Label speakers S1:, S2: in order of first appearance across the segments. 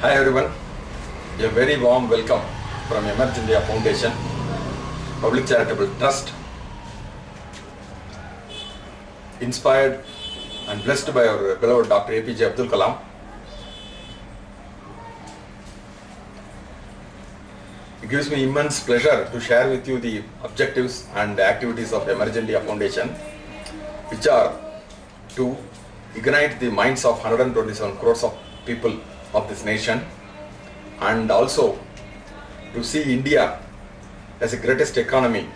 S1: Hi everyone, a very warm welcome from Emerge India Foundation, Public Charitable Trust, inspired and blessed by our beloved Dr. APJ Abdul Kalam. It gives me immense pleasure to share with you the objectives and activities of Emerge India Foundation, which are to ignite the minds of 127 crores of people of this nation, and also to see India as the greatest economy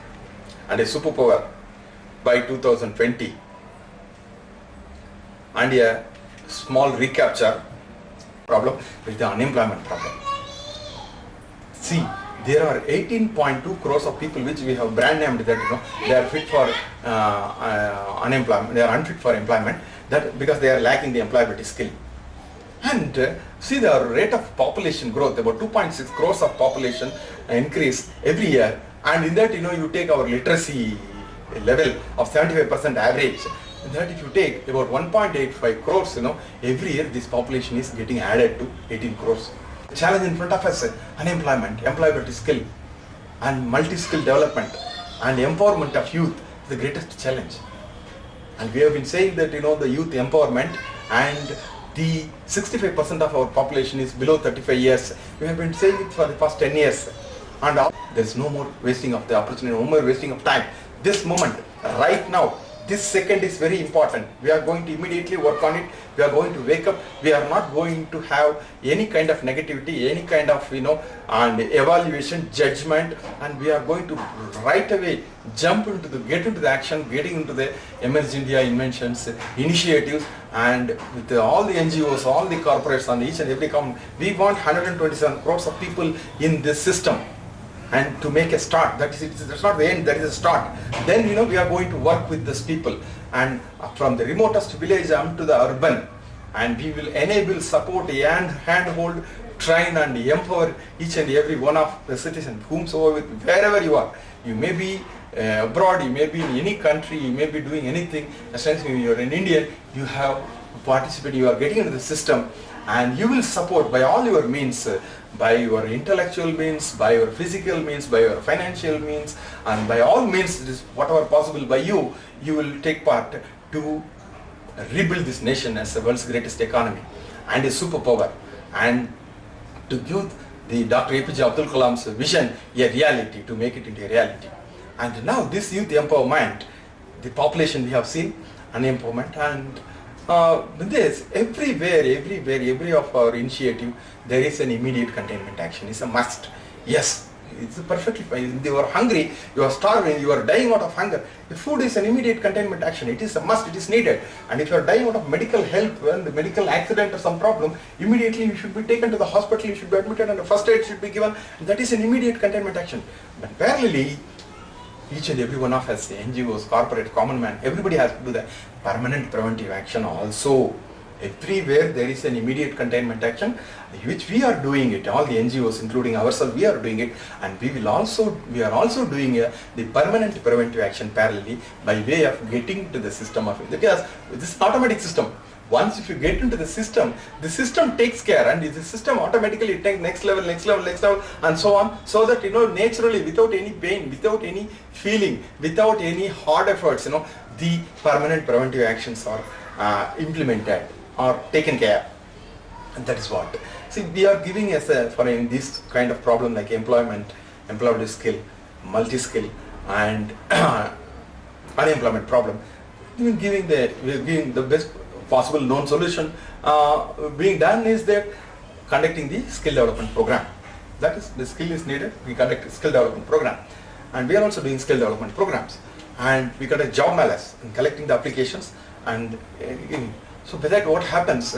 S1: and a superpower by 2020. And a small recapture problem with the unemployment problem. See, there are 18.2 crores of people which we have brand named that they are fit for unemployment, they are unfit for employment, that because they are lacking the employability skill. And see the rate of population growth, about 2.6 crores of population increase every year, and in that you take our literacy level of 75% average, that if you take about 1.85 crores every year, this population is getting added to 18 crores. The challenge in front of us is unemployment, employability skill and multi-skill development and empowerment of youth is the greatest challenge. And we have been saying that the youth empowerment, and the 65% of our population is below 35 years. We have been saying it for the past 10 years. And there is no more wasting of the opportunity, no more wasting of time. This moment, right now, this second is very important. We are going to immediately work on it. We are going to wake up. We are not going to have any kind of negativity, any kind of, and evaluation, judgment, and we are going to right away get into the action, getting into the Emerge India inventions, initiatives, and with all the NGOs, all the corporates, and each and every company, we want 127 crores of people in this system. And to make a start, that's not the end, that is a start. Then we are going to work with these people, and from the remotest village to the urban, and we will enable, support, and handhold, train and empower each and every one of the citizens, whomsoever, wherever you are. You may be abroad, you may be in any country, you may be doing anything. As long as you are an Indian, you have participated, you are getting into the system, and you will support by all your means, by your intellectual means, by your physical means, by your financial means, and by all means, it is whatever possible by you, you will take part to rebuild this nation as the world's greatest economy and a superpower, and to give the Dr. APJ Abdul Kalam's vision a reality, to make it into a reality. And now this youth empowerment, the population we have seen, unemployment, and this everywhere, every of our initiative, there is an immediate containment action. It's a must. Yes, it's perfectly fine. You are hungry, you are starving, you are dying out of hunger. The food is an immediate containment action. It is a must, it is needed. And if you are dying out of medical help, when the medical accident or some problem, immediately you should be taken to the hospital, you should be admitted, and the first aid should be given. That is an immediate containment action. But parallelly, each and every one of us, the NGOs, corporate, common man, everybody has to do the permanent preventive action also. Everywhere there is an immediate containment action, which we are doing it. All the NGOs, including ourselves, we are doing it, and we are also doing the permanent preventive action parallelly by way of getting to the system of it. Because this is automatic system. Once if you get into the system takes care, and the system automatically takes next level, and so on, so that naturally, without any pain, without any feeling, without any hard efforts, the permanent preventive actions are implemented or taken care. And that is what. See, we are giving as for this kind of problem like employability skill, multi-skill, and unemployment problem. We are giving the best possible known solution being done is that conducting the skill development program. That is, the skill is needed, we conduct a skill development program, and we are also doing skill development programs, and we conduct job malas and collecting the applications, and so with that what happens,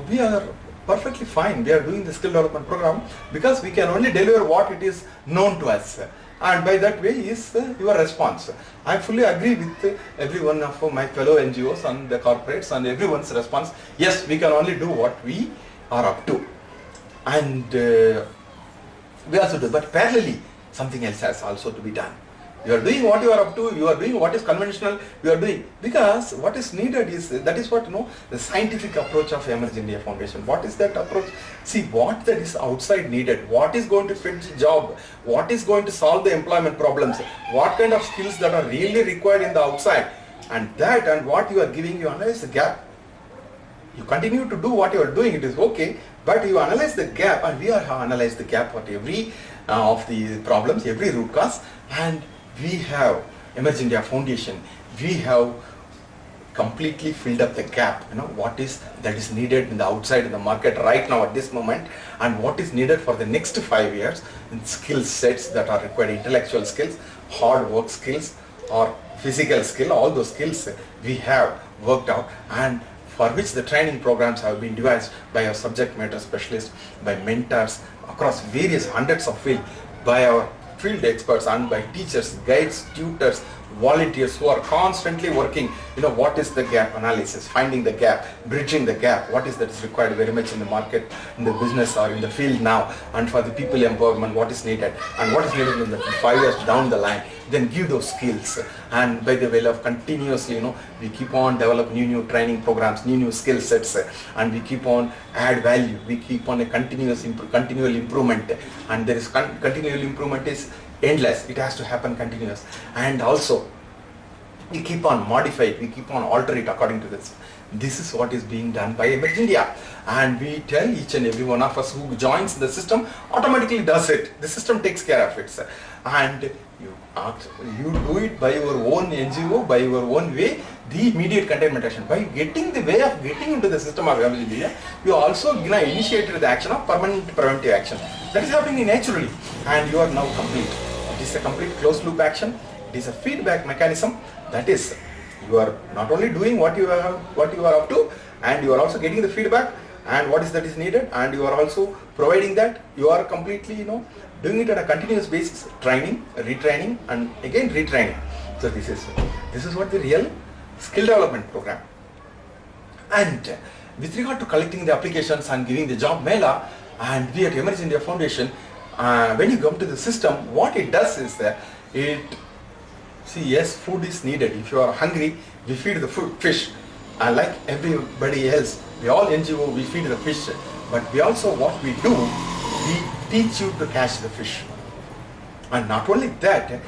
S1: we are perfectly fine. We are doing the skill development program because we can only deliver what it is known to us. And by that way is your response. I fully agree with every one of my fellow NGOs and the corporates and everyone's response. Yes, we can only do what we are up to. And we also do, but parallelly something else has also to be done. You are doing what you are up to, you are doing what is conventional, you are doing, because what is needed is, that is what, the scientific approach of Emerge India Foundation. What is that approach? See, what that is outside needed, what is going to fit the job, what is going to solve the employment problems, what kind of skills that are really required in the outside, and that and what you are giving, you analyze the gap. You continue to do what you are doing, it is okay, but you analyze the gap, and we have analyzed the gap for every of the problems, every root cause, and we have Emerge India Foundation, we have completely filled up the gap, what is that is needed in the outside in the market right now at this moment, and what is needed for the next 5 years in skill sets that are required, intellectual skills, hard work skills, or physical skill. All those skills we have worked out, and for which the training programs have been devised by our subject matter specialists, by mentors across various hundreds of fields, by our field experts, and by teachers, guides, tutors, volunteers who are constantly working, what is the gap analysis, finding the gap, bridging the gap, what is that is required very much in the market, in the business or in the field now, and for the people empowerment, what is needed, and what is needed in the 5 years down the line, then give those skills. And by the way of continuously, we keep on develop new training programs, new skill sets, and we keep on add value, we keep on a continual improvement, and there is continual improvement is endless, it has to happen continuous, and also we keep on modify, we keep on alter it according to this. This is what is being done by Emerge India, and we tell each and every one of us who joins the system automatically does it. The system takes care of it, and you do it by your own NGO, by your own way, the immediate containment action. By getting the way of getting into the system of Emerge India, you also initiated the action of permanent preventive action. That is happening naturally, and you are now complete. It is a complete closed loop action. It is a feedback mechanism. That is, you are not only doing what you are up to, and you are also getting the feedback and what is that is needed, and you are also providing that. You are completely doing it on a continuous basis, training, retraining, and again retraining. So this is what the real skill development program. And with regard to collecting the applications and giving the job mailer, and we at Emerge India Foundation, when you come to the system, what it does is that yes, food is needed. If you are hungry, we feed the fish, and like everybody else, we all NGO, we feed the fish, but we also, what we do, we teach you to catch the fish. And not only that,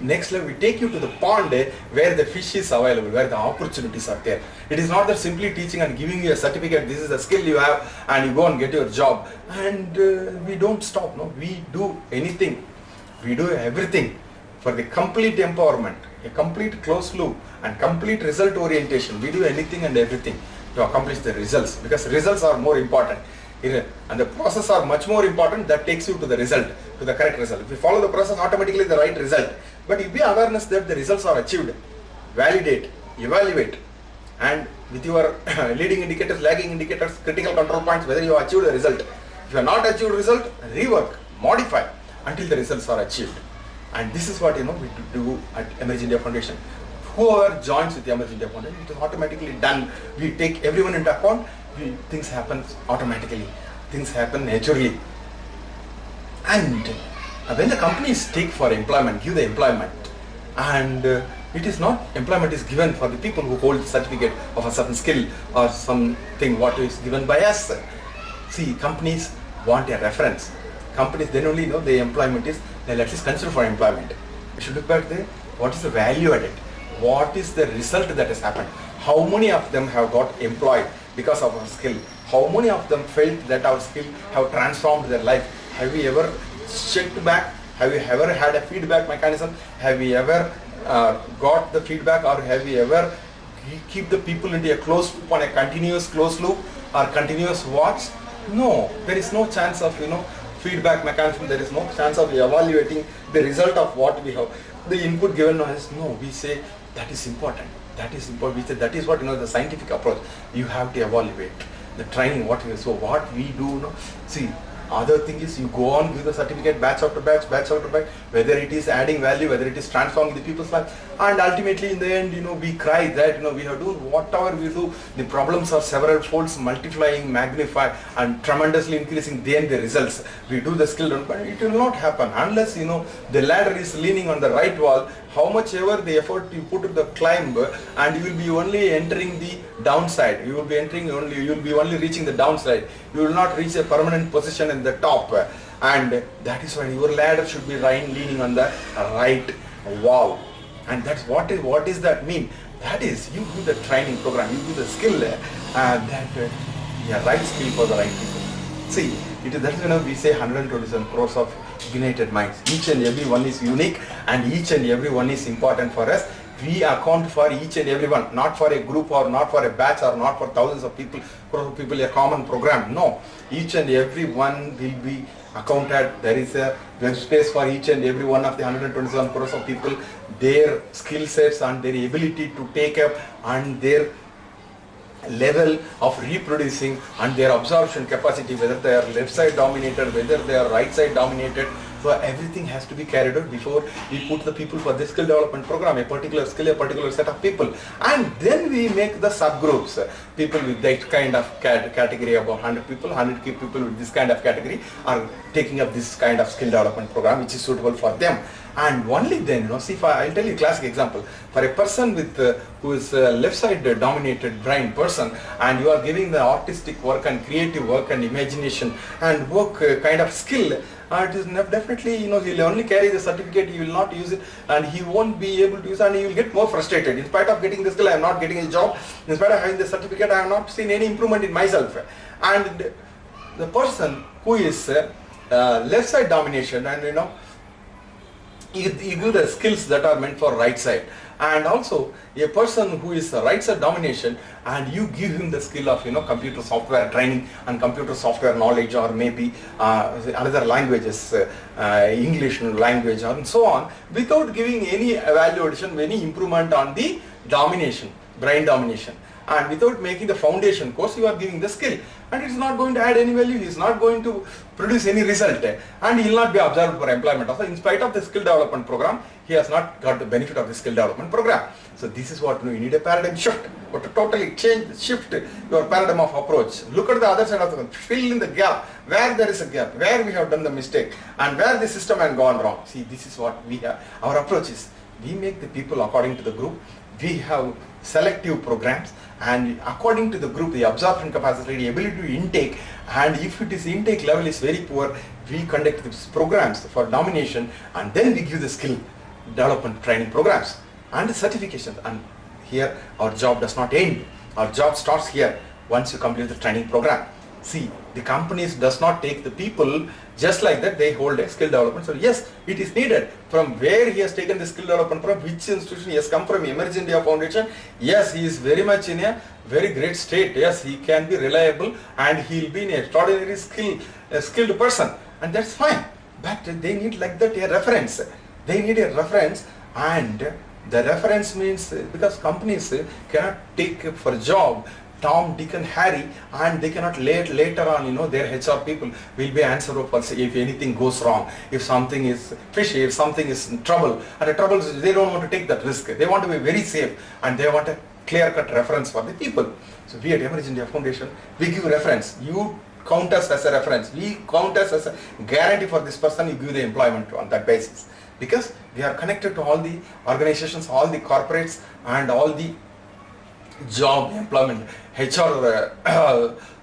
S1: next level, we take you to the pond where the fish is available, where the opportunities are there. It is not that simply teaching and giving you a certificate, this is a skill you have, and you go and get your job. And we don't stop, we do anything. We do everything for the complete empowerment, a complete closed loop, and complete result orientation. We do anything and everything to accomplish the results, because results are more important. And the process are much more important. That takes you to the result, to the correct result. If you follow the process, automatically the right result. But if you be awareness that the results are achieved, validate, evaluate, and with your leading indicators, lagging indicators, critical control points, whether you have achieved the result. If you have not achieved the result, rework, modify until the results are achieved. And this is what we do at Emerge India Foundation. Whoever joins with the Emerge India Foundation, it is automatically done. We take everyone into account. Things happen automatically, things happen naturally. And when the companies take for employment, give the employment, and it is not employment is given for the people who hold certificate of a certain skill or something what is given by us. See, companies want a reference. Companies then only know the employment is, they'll at least consider for employment. You should look back there, what is the value added? What is the result that has happened? How many of them have got employed because of our skill? How many of them felt that our skill have transformed their life? Have we ever checked back? Have you ever had a feedback mechanism? Have we ever got the feedback, or have we ever keep the people into a closed loop, on a continuous closed loop or continuous watch? No, there is no chance of feedback mechanism. There is no chance of evaluating the result of what we have. The input given us, no, we say that is important. That is important. We say that is what the scientific approach. You have to evaluate the training. What we do. See, Other thing is you go on with the certificate batch after batch, whether it is adding value, whether it is transforming the people's life, and ultimately in the end, we cry that, we have to do whatever we do, the problems are several folds multiplying, magnify, and tremendously increasing then the results. We do the skill development, it will not happen unless, the ladder is leaning on the right wall. How much ever the effort you put to the climb, and you will be only entering the downside. You will be only reaching the downside. You will not reach a permanent position in the top. And that is why your ladder should be leaning on the right wall. And that's what is that mean? That is, you do the training program, you do the skill, right skill for the right people. See, that's we say 127 crores of united minds. Each and every one is unique, and each and every one is important for us. We account for each and every one, not for a group or not for a batch or not for thousands of people, a common program. No, each and every one will be accounted. There is a web space for each and every one of the 127 crores of people, their skill sets and their ability to take up and their level of reproducing and their absorption capacity, whether they are left side dominated, whether they are right side dominated. So everything has to be carried out before we put the people for this skill development program, a particular skill, a particular set of people. And then we make the subgroups. People with that kind of category, about 100 people, 100 people with this kind of category are taking up this kind of skill development program which is suitable for them. And only then, see, I'll tell you a classic example. For a person with who is a left side dominated brain person, and you are giving the artistic work and creative work and imagination and work kind of skill, it is definitely, he'll only carry the certificate, he will not use it, and he won't be able to use it, and he will get more frustrated. In spite of getting the skill, I am not getting a job. In spite of having the certificate, I have not seen any improvement in myself. And the person who is left side domination, and you give the skills that are meant for right side, and also a person who is right side domination, and you give him the skill of computer software training and computer software knowledge, or maybe other languages, English language, and so on, without giving any evaluation, any improvement on the domination, brain domination, and without making the foundation course, you are giving the skill, and it is not going to add any value, he is not going to produce any result, and he will not be observed for employment. Also, in spite of the skill development program, he has not got the benefit of the skill development program. So this is what you need, a paradigm shift, or to totally shift your paradigm of approach. Look at the other side of the, fill in the gap, where there is a gap, where we have done the mistake, and where the system has gone wrong. See, this is what we have. Our approach is, we make the people according to the group. We have selective programs, and according to the group, the absorption capacity, the ability to intake, and if it is intake level is very poor, we conduct these programs for domination, and then we give the skill development training programs and certifications. And here our job does not end. Our job starts here once you complete the training program. See, the companies does not take the people just like that, they hold a skill development. So yes, it is needed. From where he has taken the skill development from, which institution he has come from, Emerge India Foundation, yes, he is very much in a very great state. Yes, he can be reliable, and he will be an extraordinary skilled person, and that's fine. But they need like that a reference. They need a reference, and the reference means, because companies cannot take for job Tom, Dick and Harry, and they cannot later on, their HR people will be answerable for if anything goes wrong, if something is fishy, if something is in trouble. And the trouble is they don't want to take that risk. They want to be very safe, and they want a clear-cut reference for the people. So we at Emerge India Foundation, we give reference. You count us as a reference. We count us as a guarantee for this person. You give the employment on that basis. Because we are connected to all the organizations, all the corporates, and all the job, employment, HR,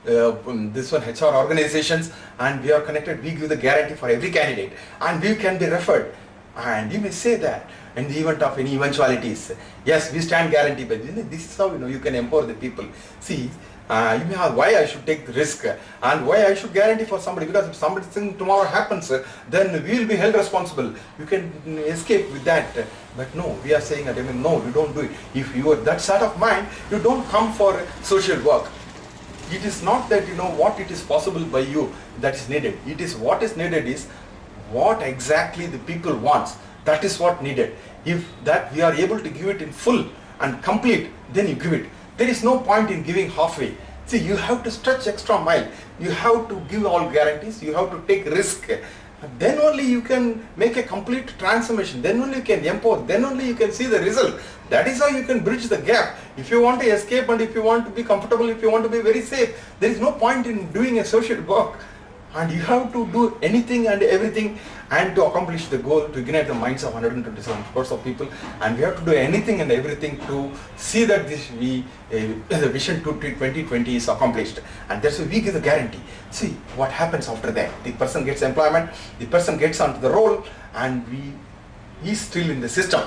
S1: HR organizations, and we are connected. We give the guarantee for every candidate, and we can be referred. And you may say that in the event of any eventualities, yes, we stand guarantee, but this is how you can empower the people. See, you may ask why I should take the risk and why I should guarantee for somebody, because if something tomorrow happens, then we will be held responsible. You can escape with that. But no, we are saying that, no, you don't do it. If you are that sort of mind, you don't come for social work. It is not that what it is possible by you that is needed. It is what is needed is what exactly the people wants. That is what needed. If that we are able to give it in full and complete, then you give it. There is no point in giving halfway. See, you have to stretch extra mile. You have to give all guarantees. You have to take risk. Then only you can make a complete transformation. Then only you can empower. Then only you can see the result. That is how you can bridge the gap. If you want to escape and if you want to be comfortable, if you want to be very safe, there is no point in doing associate work. And you have to do anything and everything and to accomplish the goal, to ignite the minds of 127 crores of people. And we have to do anything and everything to see that the vision to 2020 is accomplished. And that's why we give the guarantee. See what happens after that. The person gets employment, the person gets onto the role, and he's still in the system.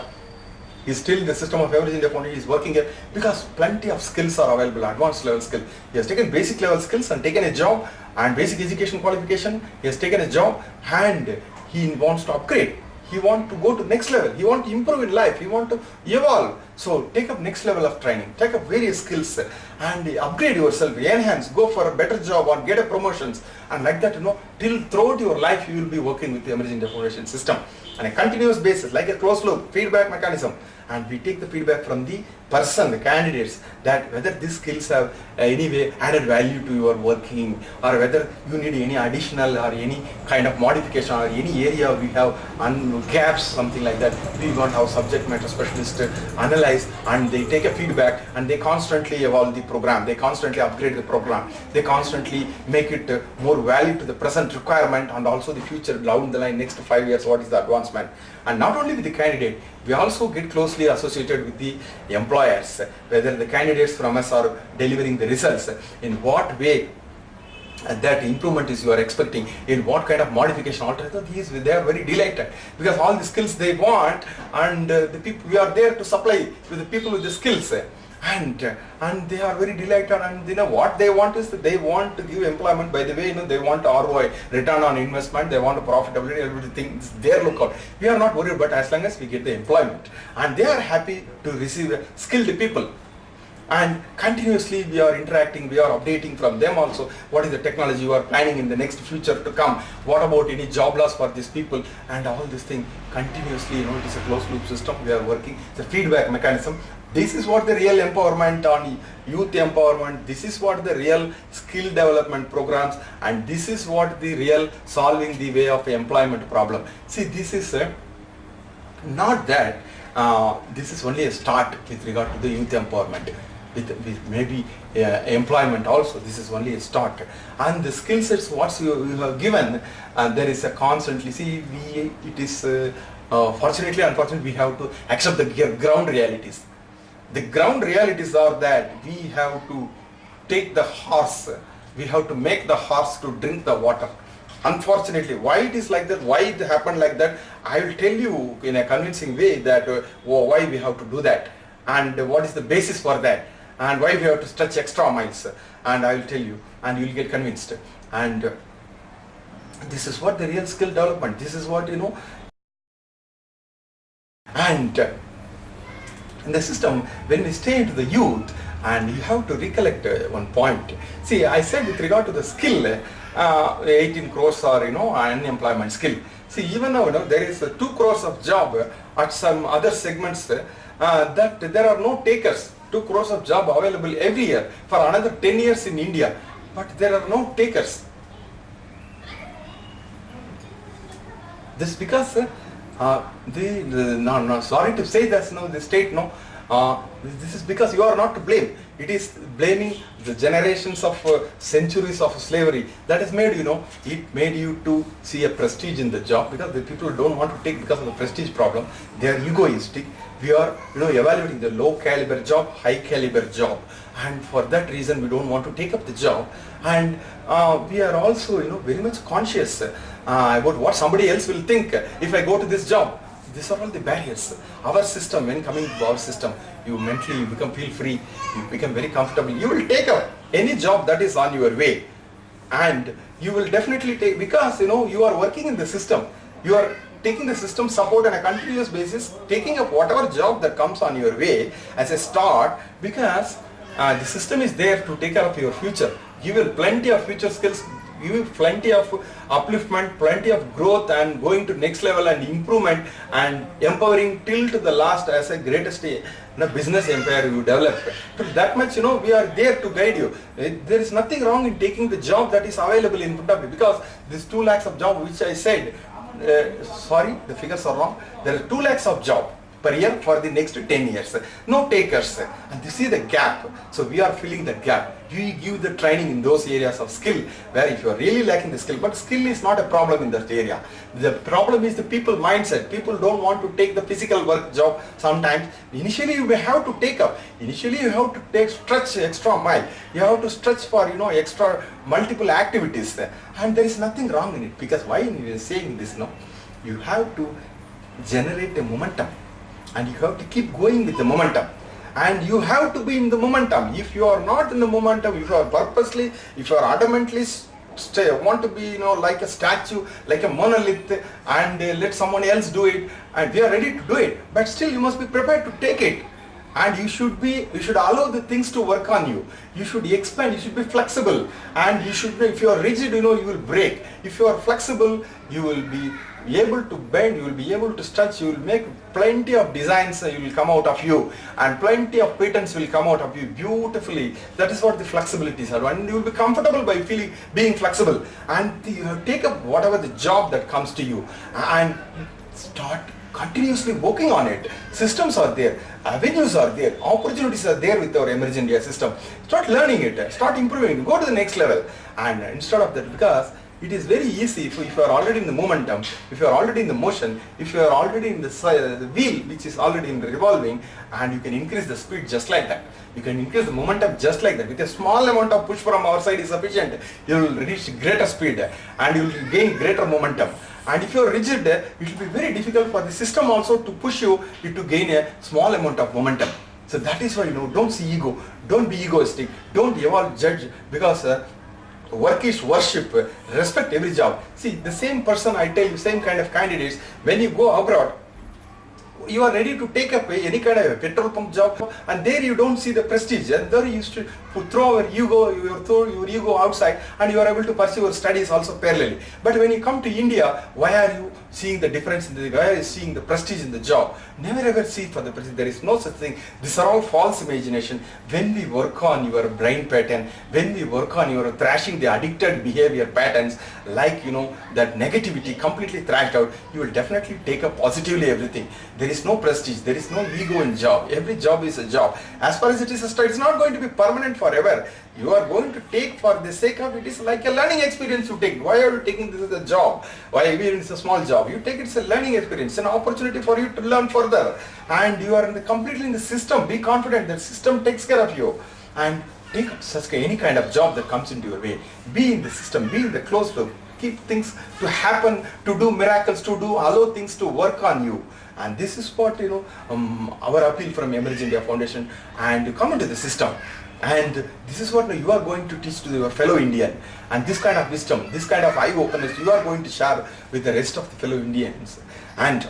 S1: He's still in the system of Emerging India Foundation. He's working here because plenty of skills are available, advanced level skill. He has taken basic level skills and taken a job, and basic education qualification. He has taken a job and he wants to upgrade. He wants to go to next level. He wants to improve in life. He wants to evolve. So take up next level of training. Take up various skills and upgrade yourself, enhance, go for a better job or get a promotions. And like that, till throughout your life you will be working with the Emerging India Foundation system on a continuous basis, like a closed loop feedback mechanism. And we take the feedback from the person, the candidates, that whether these skills have any way added value to your working, or whether you need any additional or any kind of modification, or any area we have gaps, something like that. We want our subject matter specialists to analyze, and they take a feedback and they constantly evolve the program, they constantly upgrade the program, they constantly make it more value to the present requirement and also the future down the line, next 5 years, what is the advancement. And not only with the candidate, we also get closely associated with the employers, whether the candidates from us are delivering the results, in what way that improvement is you are expecting, in what kind of modification alternative. They are very delighted because all the skills they want, and the people we are there to supply with the people with the skills. And they are very delighted, and what they want is that they want to give employment. By the way, they want ROI, return on investment, they want profitability, everything is their lookout. We are not worried, but as long as we get the employment, and they are happy to receive skilled people. And continuously we are interacting, we are updating from them also, what is the technology you are planning in the next future to come, what about any job loss for these people, and all this thing continuously, it is a closed loop system. We are working, the feedback mechanism. This is what the real empowerment on youth empowerment, this is what the real skill development programs, and this is what the real solving the way of employment problem. See, this is not that, this is only a start with regard to the youth empowerment. With maybe employment also, this is only a start. And the skill sets what you have given, there is a constantly, see, it is fortunately, unfortunately, we have to accept the ground realities. The ground realities are that we have to take the horse, we have to make the horse to drink the water. Unfortunately, why it is like that, why it happened like that, I will tell you in a convincing way that why we have to do that, and what is the basis for that, and why we have to stretch extra miles, and I will tell you, and you will get convinced. And this is what the real skill development, this is what and in the system, when we stay into the youth, and you have to recollect one point. See, I said with regard to the skill, 18 crores are unemployment skill. See, even now there is 2 crores of job at some other segments that there are no takers. 2 crores of job available every year for another 10 years in India, but there are no takers. This is because sorry to say this, the state, this is because you are not to blame. It is blaming the generations of centuries of slavery that has made, it made you to see a prestige in the job, because the people don't want to take because of the prestige problem. They are egoistic. We are, evaluating the low caliber job, high caliber job, and for that reason we don't want to take up the job. And we are also, very much conscious about what somebody else will think if I go to this job. These are all the barriers. Our system, when coming to our system, you mentally become feel free, you become very comfortable. You will take up any job that is on your way, and you will definitely take, because you are working in the system. You are taking the system support on a continuous basis, taking up whatever job that comes on your way as a start, because the system is there to take care of your future. Give you plenty of future skills, give you plenty of upliftment, plenty of growth, and going to next level and improvement and empowering till to the last as a greatest business empire you develop. So that much, we are there to guide you. There is nothing wrong in taking the job that is available in front of you, because this 2 lakhs of job which I said, sorry, the figures are wrong. There are 2 lakhs of job per year for the next 10 years. No takers. And this is the gap. So we are filling the gap. You give the training in those areas of skill where if you are really lacking the skill, but skill is not a problem in that area. The problem is the people mindset. People don't want to take the physical work job sometimes. Initially you may have to take up. Initially you have to stretch extra mile. You have to stretch for extra multiple activities. And there is nothing wrong in it, because why we are saying this, you have to generate a momentum. And you have to keep going with the momentum. And you have to be in the momentum. If you are not in the momentum, if you are purposely, if you are adamantly want to be, like a statue, like a monolith, and let someone else do it, and we are ready to do it. But still you must be prepared to take it. And you should allow the things to work on you. You should expand, you should be flexible. And you should, if you are rigid, you will break. If you are flexible, you will be able to bend, you will be able to stretch, you will make plenty of designs, you will come out of you, and plenty of patterns will come out of you beautifully. That is what the flexibilities are, and you will be comfortable by being flexible, and you take up whatever the job that comes to you and start continuously working on it. Systems are there, avenues are there, opportunities are there with our Emerge India system. Start learning it, start improving, go to the next level. And instead of that, because it is very easy if you are already in the momentum, if you are already in the motion, if you are already in the wheel which is already in the revolving, and you can increase the speed just like that. You can increase the momentum just like that. With a small amount of push from our side is sufficient. You will reach greater speed and you will gain greater momentum. And if you are rigid, it will be very difficult for the system also to push you to gain a small amount of momentum. So that is why, don't see ego, don't be egoistic, don't evolve, judge, because work is worship, respect every job. See, the same person, I tell you, same kind of candidates, when you go abroad, you are ready to take up any kind of a petrol pump job, and there you don't see the prestige, and there you used to throw your ego outside, and you are able to pursue your studies also parallelly. But when you come to India, why are you seeing the difference why are you seeing the prestige in the job? Never ever see for the prestige. There is no such thing. These are all false imagination. When we work on your brain pattern, when we work on your thrashing the addicted behavior patterns, like that negativity completely thrashed out, you will definitely take up positively everything. There is no prestige, there is no ego in job. Every job is a job. As far as it is a study, it's not going to be permanent forever. You are going to take for the sake of it is like a learning experience you take. Why are you taking this as a job? Why even it's a small job? You take it as a learning experience, an opportunity for you to learn further. And you are completely in the system. Be confident that system takes care of you. And take up any kind of job that comes into your way. Be in the system, be in the closed loop. Keep things to happen, to do miracles, allow things to work on you. And this is what, our appeal from Emerge India Foundation, and you come into the system. And this is what you are going to teach to your fellow Indian. And this kind of wisdom, this kind of eye openness, you are going to share with the rest of the fellow Indians. And